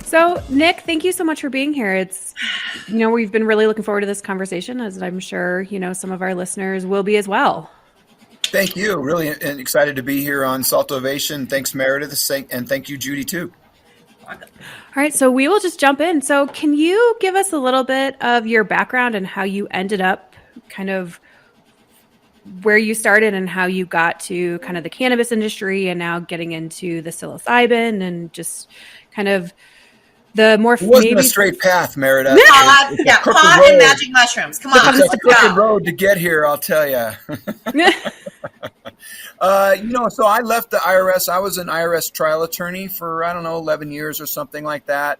So, Nick, thank you so much for being here. We've been really looking forward to this conversation, as I'm sure, some of our listeners will be as well. Thank you. Really excited to be here on Saltovation. Thanks, Meredith, and thank you, Judy, too. All right, so we will just jump in. So can you give us a little bit of your background and how you ended up kind of where you started and how you got to kind of the cannabis industry and now getting into the psilocybin and just kind of the more... It wasn't a straight path, Meredith. Pot and magic mushrooms. Come on. It's a crooked road to get here, I'll tell you. So I left the IRS. I was an IRS trial attorney for, 11 years or something like that.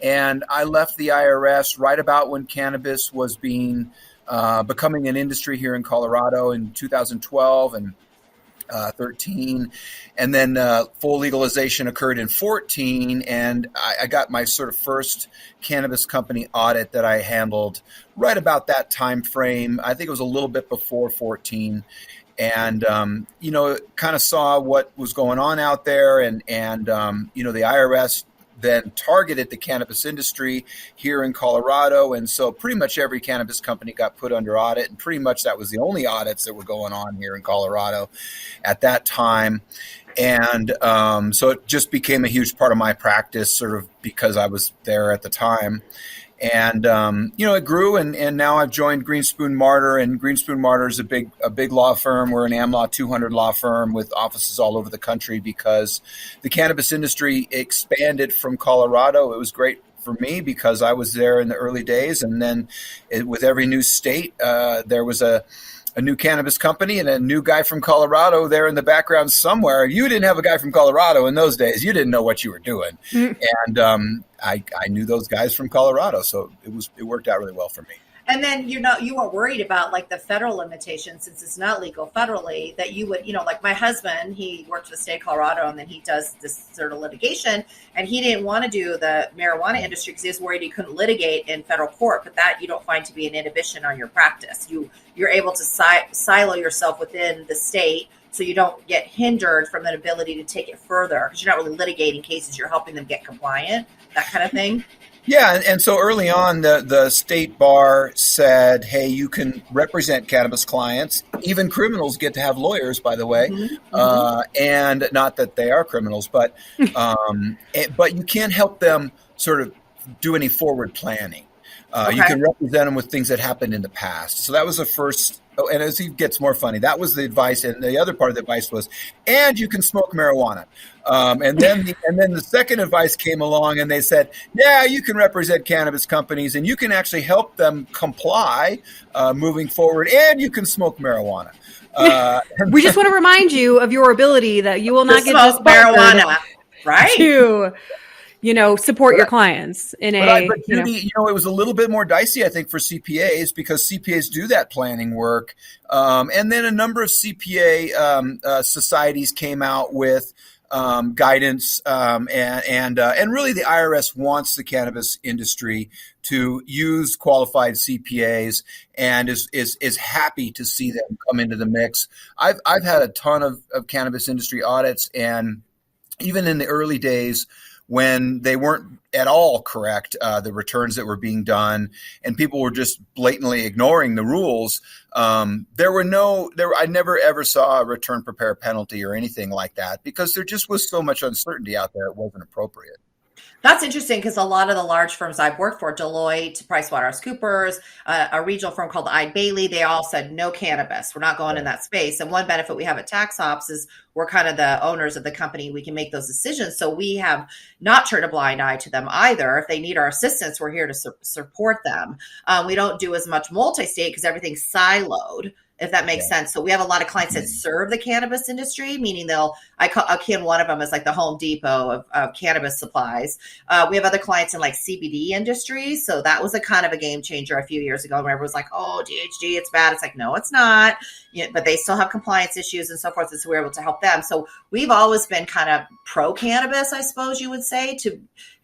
And I left the IRS right about when cannabis was becoming an industry here in Colorado in 2012 and 13. And then full legalization occurred in 14. And I got my sort of first cannabis company audit that I handled right about that time frame. I think it was a little bit before 14. And, kind of saw what was going on out there. And the IRS then targeted the cannabis industry here in Colorado. And so pretty much every cannabis company got put under audit. And pretty much that was the only audits that were going on here in Colorado at that time. And so it just became a huge part of my practice sort of because I was there at the time. And, it grew and now I've joined Greenspoon Marder, and Greenspoon Marder is a big law firm. We're an AmLaw 200 law firm with offices all over the country because the cannabis industry expanded from Colorado. It was great for me because I was there in the early days. And then with every new state, there was a new cannabis company and a new guy from Colorado there in the background somewhere. You didn't have a guy from Colorado in those days. You didn't know what you were doing. And I knew those guys from Colorado. So it worked out really well for me. And then, you weren't worried about like the federal limitations since it's not legal federally that you would, like my husband, he worked for the state of Colorado and then he does this sort of litigation and he didn't want to do the marijuana industry because he was worried he couldn't litigate in federal court, but that you don't find to be an inhibition on your practice. You're able to silo yourself within the state so you don't get hindered from an ability to take it further because you're not really litigating cases, you're helping them get compliant, that kind of thing. Yeah, and so early on, the state bar said, hey, you can represent cannabis clients. Even criminals get to have lawyers, by the way, and not that they are criminals, but you can't help them sort of do any forward planning. You can represent them with things that happened in the past. So that was the first. Oh, and as it gets more funny, that was the advice. And the other part of the advice was, and you can smoke marijuana. And then the second advice came along and they said, yeah, you can represent cannabis companies and you can actually help them comply moving forward and you can smoke marijuana. We just want to remind you of your ability that you will not get smoke marijuana, right? To support your clients but Judy, it was a little bit more dicey, I think, for CPAs because CPAs do that planning work. And then a number of CPA societies came out with guidance, and really the IRS wants the cannabis industry to use qualified CPAs and is happy to see them come into the mix. I've had a ton of cannabis industry audits, and even in the early days when they weren't at all correct, the returns that were being done, and people were just blatantly ignoring the rules. I never ever saw a return prepare penalty or anything like that because there just was so much uncertainty out there. It wasn't appropriate. That's interesting because a lot of the large firms I've worked for, Deloitte, PricewaterhouseCoopers, a regional firm called Eide Bailey, they all said no cannabis. We're not going in that space. And one benefit we have at Tax Ops is we're kind of the owners of the company. We can make those decisions. So we have not turned a blind eye to them either. If they need our assistance, we're here to support them. We don't do as much multi-state because everything's siloed, if that makes sense. So we have a lot of clients that serve the cannabis industry, meaning I can one of them as like the Home Depot of cannabis supplies. We have other clients in like CBD industries. So that was a kind of a game changer a few years ago where everyone was like, oh, THC, it's bad. It's like, no, it's not. But they still have compliance issues and so forth. And so we're able to help them. So we've always been kind of pro cannabis, I suppose you would say, to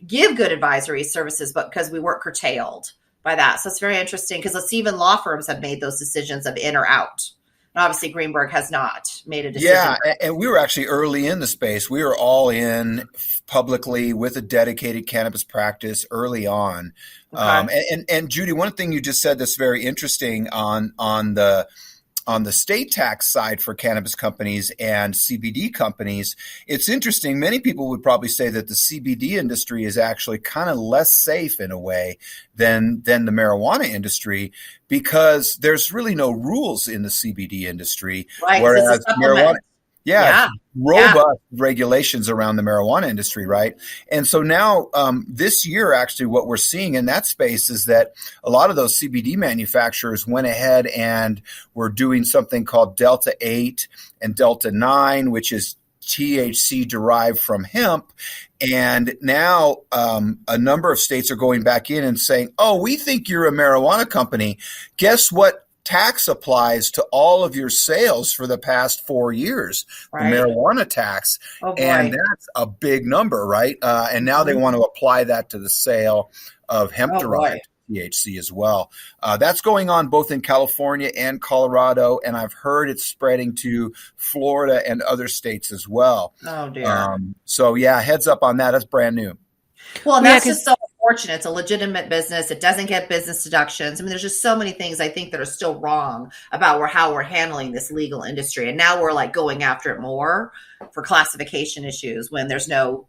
give good advisory services, but because we weren't curtailed by that. So it's very interesting because even law firms have made those decisions of in or out. And obviously, Greenberg has not made a decision. Yeah, and we were actually early in the space. We were all in publicly with a dedicated cannabis practice early on. Okay. And Judy, one thing you just said that's very interesting on the state tax side for cannabis companies and CBD companies, it's interesting. Many people would probably say that the CBD industry is actually kind of less safe in a way than the marijuana industry, because there's really no rules in the CBD industry, Right, 'cause it's a whereas marijuana, supplement. yeah, Yeah, yeah. robust regulations around the marijuana industry, right? And so now, this year, actually, what we're seeing in that space is that a lot of those CBD manufacturers went ahead and were doing something called Delta 8 and Delta 9, which is THC derived from hemp. And now a number of states are going back in and saying, oh, we think you're a marijuana company. Guess what? Tax applies to all of your sales for the past 4 years, the Right. marijuana tax. Oh And boy. that's a big number, right? And now they Mhm. want to apply that to the sale of hemp Oh boy. derived THC as well. That's going on both in California and Colorado, and I've heard it's spreading to Florida and other states as well. Oh dear. So yeah, heads up on that. That's brand new. Well, and Yeah, that's just because so unfortunate. It's a legitimate business. It doesn't get business deductions. I mean, there's just so many things I think that are still wrong about how we're handling this legal industry. And now we're like going after it more for classification issues when there's no,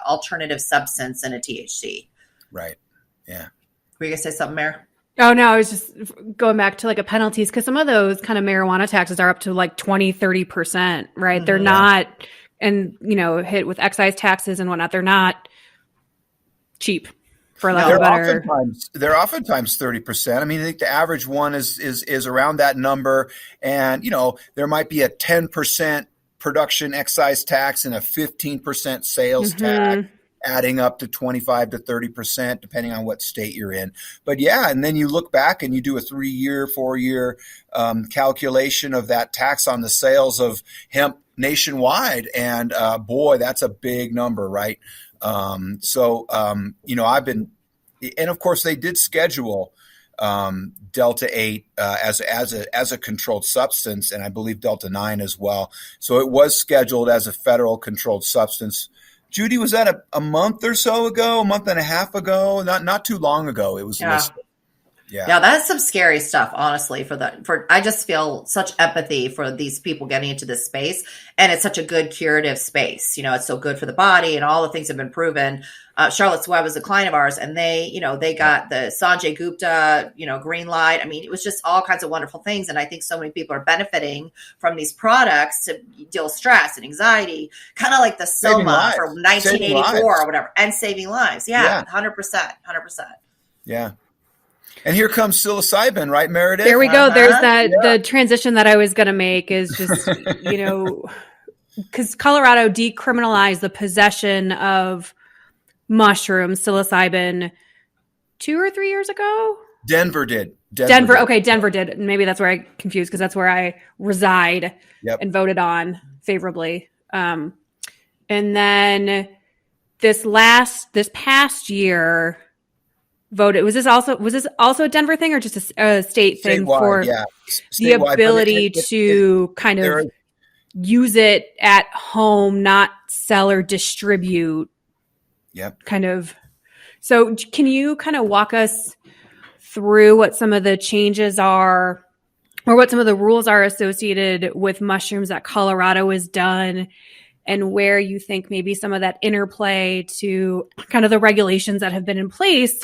alternative substance in a THC. Right. Yeah. Were you going to say something, Mayor? oh no, I was just going back to like a penalties, because some of those kind of marijuana taxes are up to like 20-30%, right? They're Mhm. not, and hit with excise taxes and whatnot, they're not cheap, for lack of a better. They're oftentimes 30%. I mean, I think the average one is around that number. And, there might be a 10% production excise tax and a 15% sales tax, adding up to 25 to 30%, depending on what state you're in. But yeah, and then you look back and you do a 3-year, 4-year calculation of that tax on the sales of hemp nationwide. And boy, that's a big number, right? I've been, and of course they did schedule Delta 8 as a controlled substance, and I believe Delta 9 as well. So it was scheduled as a federal controlled substance. Judy, was that a month or so ago, a month and a half ago? Not too long ago. It was listed. Yeah, that's some scary stuff, honestly, I just feel such empathy for these people getting into this space. And it's such a good curative space. It's so good for the body and all the things have been proven. Charlotte's Web is a client of ours, and they got the Sanjay Gupta, green light. I mean, it was just all kinds of wonderful things. And I think so many people are benefiting from these products to deal with stress and anxiety, kind of like the Soma from 1984 or whatever, and saving lives. Yeah. 100%. Yeah. And here comes psilocybin, right, Meredith? There we go. There's the transition that I was going to make is just, because Colorado decriminalized the possession of mushrooms, psilocybin, 2 or 3 years ago. Denver did. Okay, Denver did. Maybe that's where I confused, because that's where I reside and voted on favorably. And then this past year voted. Was this also a Denver thing, or just a state thing for the ability to kind of use it at home, not sell or distribute? Yep. Kind of. So can you kind of walk us through what some of the changes are, or what some of the rules are associated with mushrooms that Colorado has done, and where you think maybe some of that interplay to kind of the regulations that have been in place,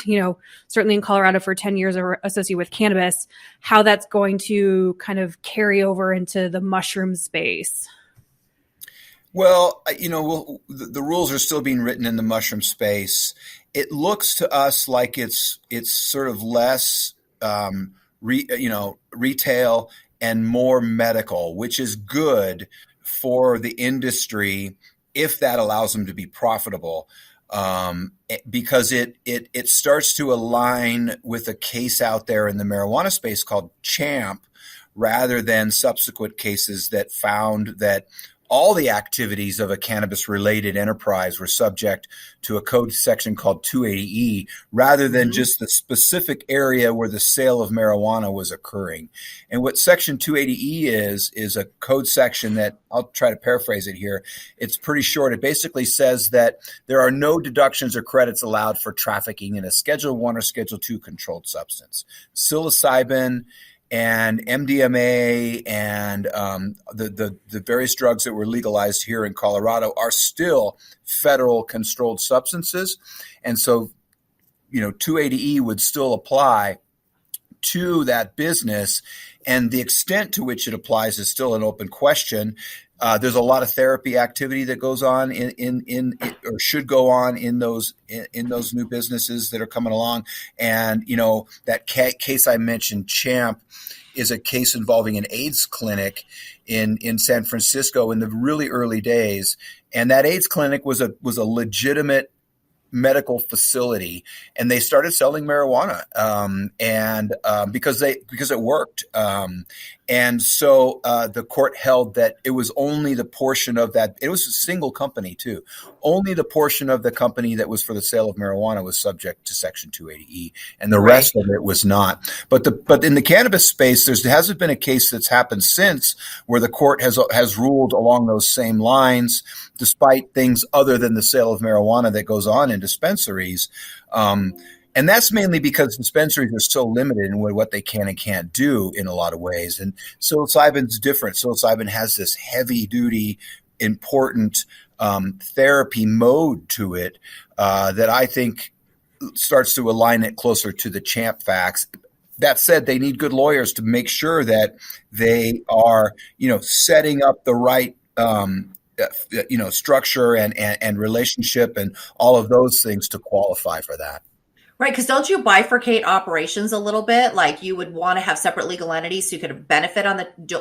certainly in Colorado for 10 years are associated with cannabis, how that's going to kind of carry over into the mushroom space? Well, the rules are still being written in the mushroom space. It looks to us like it's sort of less, retail and more medical, which is good for the industry if that allows them to be profitable, because it starts to align with a case out there in the marijuana space called CHAMP, rather than subsequent cases that found that all the activities of a cannabis-related enterprise were subject to a code section called 280E, rather than just the specific area where the sale of marijuana was occurring. And what Section 280E is a code section that, I'll try to paraphrase it here. It's pretty short. It basically says that there are no deductions or credits allowed for trafficking in a Schedule 1 or Schedule 2 controlled substance. Psilocybin and MDMA and the various drugs that were legalized here in Colorado are still federal controlled substances. And so, 280E would still apply to that business. And the extent to which it applies is still an open question. There's a lot of therapy activity that goes on in or should go on in those new businesses that are coming along. And that case I mentioned, Champ, is a case involving an AIDS clinic in San Francisco in the really early days. And that AIDS clinic was a legitimate medical facility, and they started selling marijuana, because it worked. And so the court held that it was only the portion of that, it was a single company too, only the portion of the company that was for the sale of marijuana was subject to Section 280E, and the rest of it was not. But in the cannabis space, there hasn't been a case that's happened since where the court has ruled along those same lines, despite things other than the sale of marijuana that goes on in dispensaries. And that's mainly because dispensaries are so limited in what they can and can't do in a lot of ways. And psilocybin's different. Psilocybin has this heavy duty, important therapy mode to it that I think starts to align it closer to the Champ facts. That said, they need good lawyers to make sure that they are, setting up the right structure and relationship and all of those things to qualify for that. Right, because don't you bifurcate operations a little bit? Like you would want to have separate legal entities so you could benefit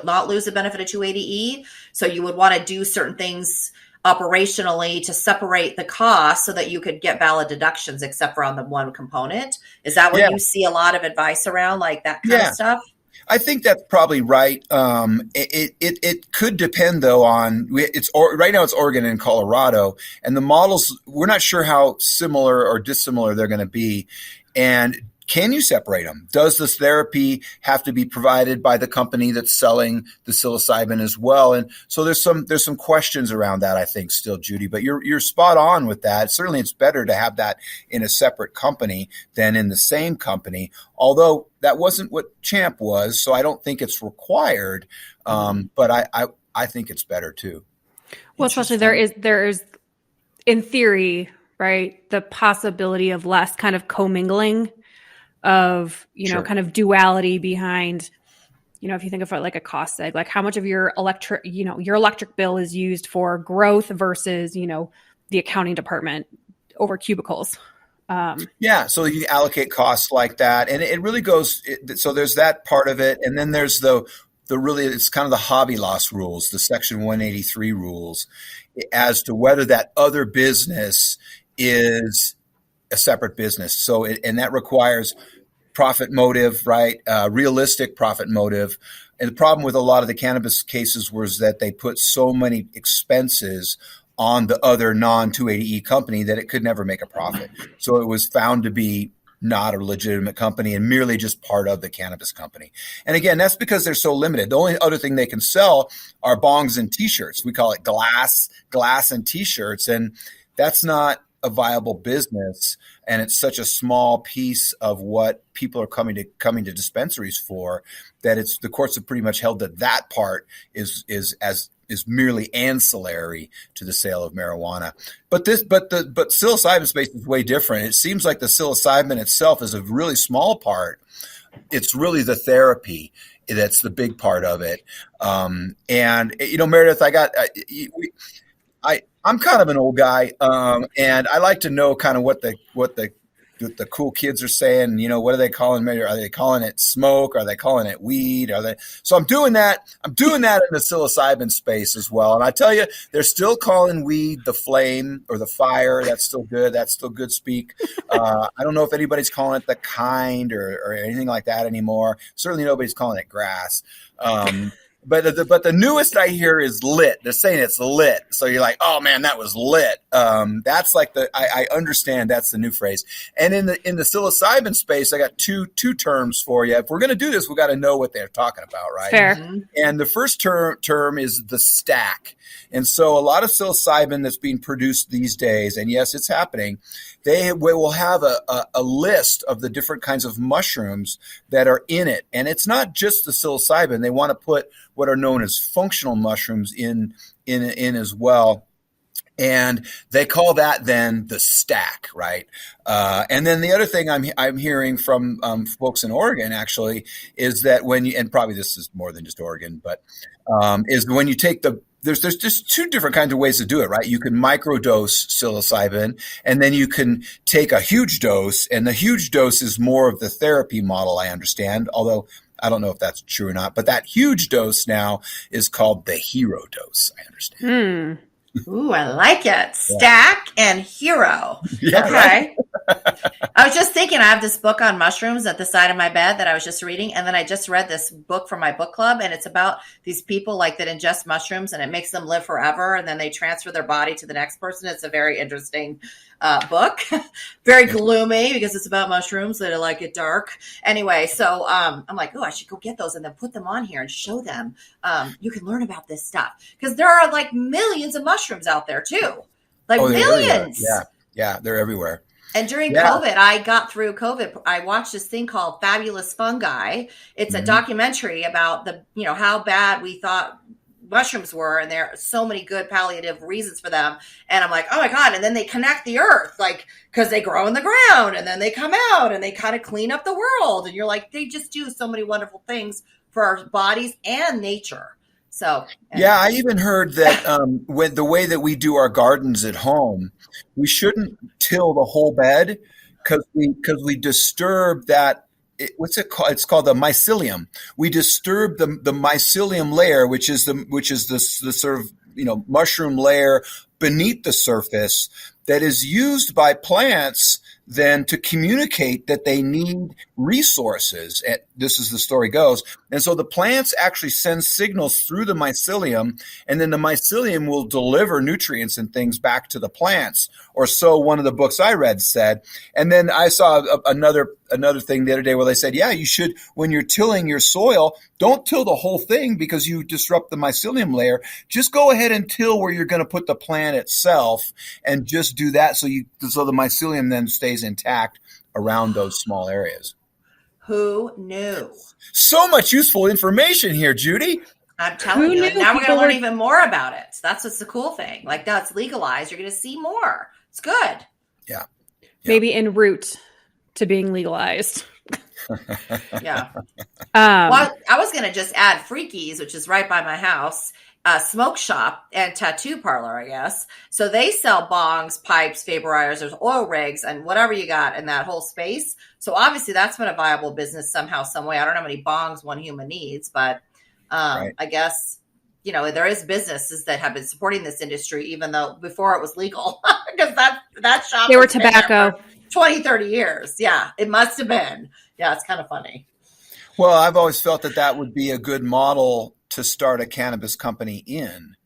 not lose the benefit of 280E. So you would want to do certain things operationally to separate the cost so that you could get valid deductions, except for on the one component. Is that what you see a lot of advice around, like that kind of stuff? I think that's probably right. It could depend though on right now it's Oregon and Colorado, and the models, we're not sure how similar or dissimilar they're going to be. And can you separate them? Does this therapy have to be provided by the company that's selling the psilocybin as well? And so there's some questions around that, I think, still, Judy. But you're spot on with that. Certainly, it's better to have that in a separate company than in the same company. Although that wasn't what Champ was, so I don't think it's required. But I think it's better too. Well, especially there is in theory, right, the possibility of less kind of commingling of, kind of duality behind, if you think of it like a cost seg, like how much of your electric bill is used for growth versus, the accounting department over cubicles. So you allocate costs like that. And it really goes, so there's that part of it. And then there's the really, it's kind of the hobby loss rules, the Section 183 rules, as to whether that other business is a separate business. So, and that requires profit motive, right? Realistic profit motive. And the problem with a lot of the cannabis cases was that they put so many expenses on the other non-280E company that it could never make a profit. So it was found to be not a legitimate company and merely just part of the cannabis company. And again, that's because they're so limited. The only other thing they can sell are bongs and t-shirts. We call it glass and t-shirts. And that's not a viable business, and it's such a small piece of what people are coming to dispensaries for that the courts have pretty much held that part is merely ancillary to the sale of marijuana. But psilocybin space is way different. It seems like the psilocybin itself is a really small part. It's really the therapy that's the big part of it. And Meredith, I'm kind of an old guy, and I like to know kind of what the cool kids are saying. What are they calling it? Are they calling it smoke? Are they calling it weed? So I'm doing that. I'm doing that in the psilocybin space as well. And I tell you, they're still calling weed the flame or the fire. That's still good. That's still good speak. I don't know if anybody's calling it the kind or anything like that anymore. Certainly nobody's calling it grass. But the newest I hear is lit. They're saying it's lit. So you're like, oh man, that was lit. That's like I understand that's the new phrase. And in the psilocybin space, I got two terms for you. If we're going to do this, we got to know what they're talking about, right? Fair. Mm-hmm. And the first term is the stack. And so a lot of psilocybin that's being produced these days, and yes, it's happening, they will have a list of the different kinds of mushrooms that are in it. And it's not just the psilocybin. They want to put what are known as functional mushrooms in as well. And they call that then the stack, right? And then the other thing I'm hearing from folks in Oregon actually is that when you, and probably this is more than just Oregon, but is when you take there's just two different kinds of ways to do it, right? You can microdose psilocybin, and then you can take a huge dose, and the huge dose is more of the therapy model, I understand, although I don't know if that's true or not. But that huge dose now is called the hero dose, I understand. Ooh, I like it. Stack and hero. Yeah, okay. I was just thinking, I have this book on mushrooms at the side of my bed that I was just reading. And then I just read this book from my book club. And it's about these people like that ingest mushrooms and it makes them live forever. And then they transfer their body to the next person. It's a very interesting book. Very gloomy because it's about mushrooms that are like it dark. Anyway, so I'm like, oh, I should go get those and then put them on here and show them. You can learn about this stuff because there are like millions of mushrooms out there too. Like millions. Yeah, they're everywhere. And during COVID, I got through COVID. I watched this thing called Fabulous Fungi. It's a documentary about how bad we thought mushrooms were. And there are so many good palliative reasons for them. And I'm like, oh my God. And then they connect the earth, like, cause they grow in the ground and then they come out and they kind of clean up the world. And you're like, they just do so many wonderful things for our bodies and nature. So, yeah, I even heard that with the way that we do our gardens at home, we shouldn't till the whole bed because we disturb that. What's it called? It's called the mycelium. We disturb the mycelium layer, which is the sort of mushroom layer beneath the surface that is used by plants then to communicate that they need resources. And this is the story goes. And so the plants actually send signals through the mycelium, and then the mycelium will deliver nutrients and things back to the plants. Or so one of the books I read said. And then I saw another thing the other day where they said, yeah, you should, when you're tilling your soil, don't till the whole thing because you disrupt the mycelium layer. Just go ahead and till where you're going to put the plant itself and just do that so the mycelium then stays intact around those small areas. Who knew? So much useful information here, Judy. I'm telling you. And now we're going to learn even more about it. That's what's the cool thing. Like now it's legalized. You're going to see more. It's good. Yeah. Maybe en route to being legalized. Yeah. Well, I was going to just add Freakies, which is right by my house. Smoke shop and tattoo parlor, I guess. So they sell bongs, pipes, vaporizers, there's oil rigs, and whatever you got in that whole space. So obviously that's been a viable business somehow, some way. I don't know how many bongs one human needs, but right. I guess, there is businesses that have been supporting this industry, even though before it was legal, because that shop, they were tobacco. 20, 30 years. Yeah, it must have been. Yeah, it's kind of funny. Well, I've always felt that would be a good model to start a cannabis company in.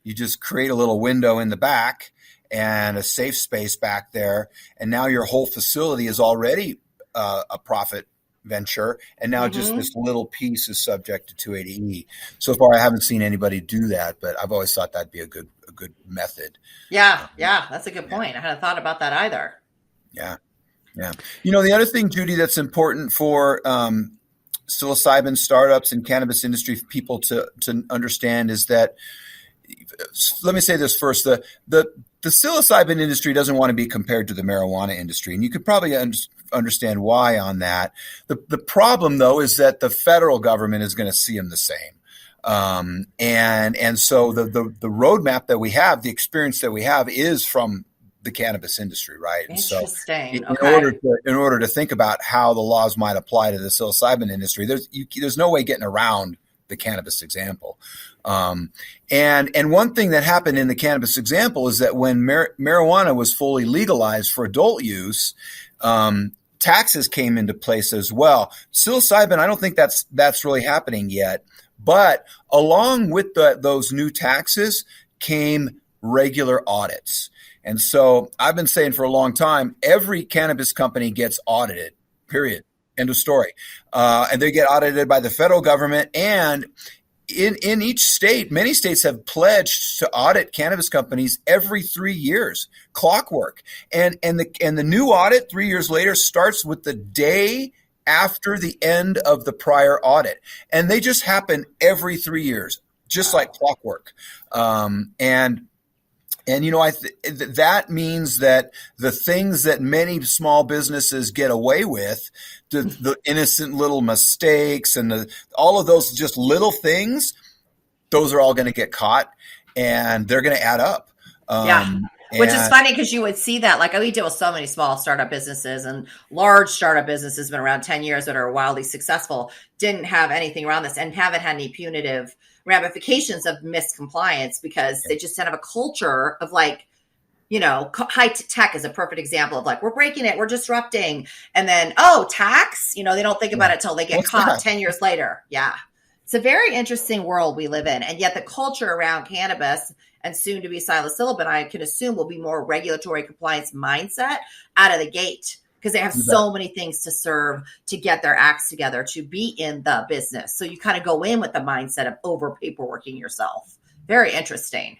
You just create a little window in the back and a safe space back there. And now your whole facility is already a profit venture. And now just this little piece is subject to 280E. So far, I haven't seen anybody do that, but I've always thought that'd be a good method. Yeah. That's a good point. I hadn't thought about that either. Yeah. The other thing, Judy, that's important for psilocybin startups and cannabis industry people to understand is that, let me say this first, the psilocybin industry doesn't want to be compared to the marijuana industry, and you could probably understand why on that. The problem, though, is that the federal government is going to see them the same. And so the roadmap that we have, the experience that we have is from the cannabis industry, right? And so in order to think about how the laws might apply to the psilocybin industry, there's no way getting around the cannabis example. And one thing that happened in the cannabis example is that when marijuana was fully legalized for adult use, taxes came into place as well. Psilocybin, I don't think that's really happening yet. But along with those new taxes came regular audits. And so I've been saying for a long time, every cannabis company gets audited, period. End of story. And they get audited by the federal government. And in each state, many states have pledged to audit cannabis companies every 3 years, clockwork. And the new audit 3 years later starts with the day after the end of the prior audit. And they just happen every 3 years, just like clockwork. And you know, that means that the things that many small businesses get away with, the innocent little mistakes and all of those just little things, those are all going to get caught, and they're going to add up. Which is funny because you would see that, like, we deal with so many small startup businesses and large startup businesses, been around 10 years that are wildly successful, didn't have anything around this and haven't had any punitive ramifications of miscompliance because they just have a culture of, like, you know, high tech is a perfect example of, like, we're breaking it, we're disrupting. And then, tax, you know, they don't think about it till they get caught 10 years later. Yeah. It's a very interesting world we live in. And yet the culture around cannabis and soon to be psilocybin, I can assume, will be more regulatory compliance mindset out of the gate because they have so many things to serve to get their acts together to be in the business. So you kind of go in with the mindset of over paperworking yourself. Very interesting.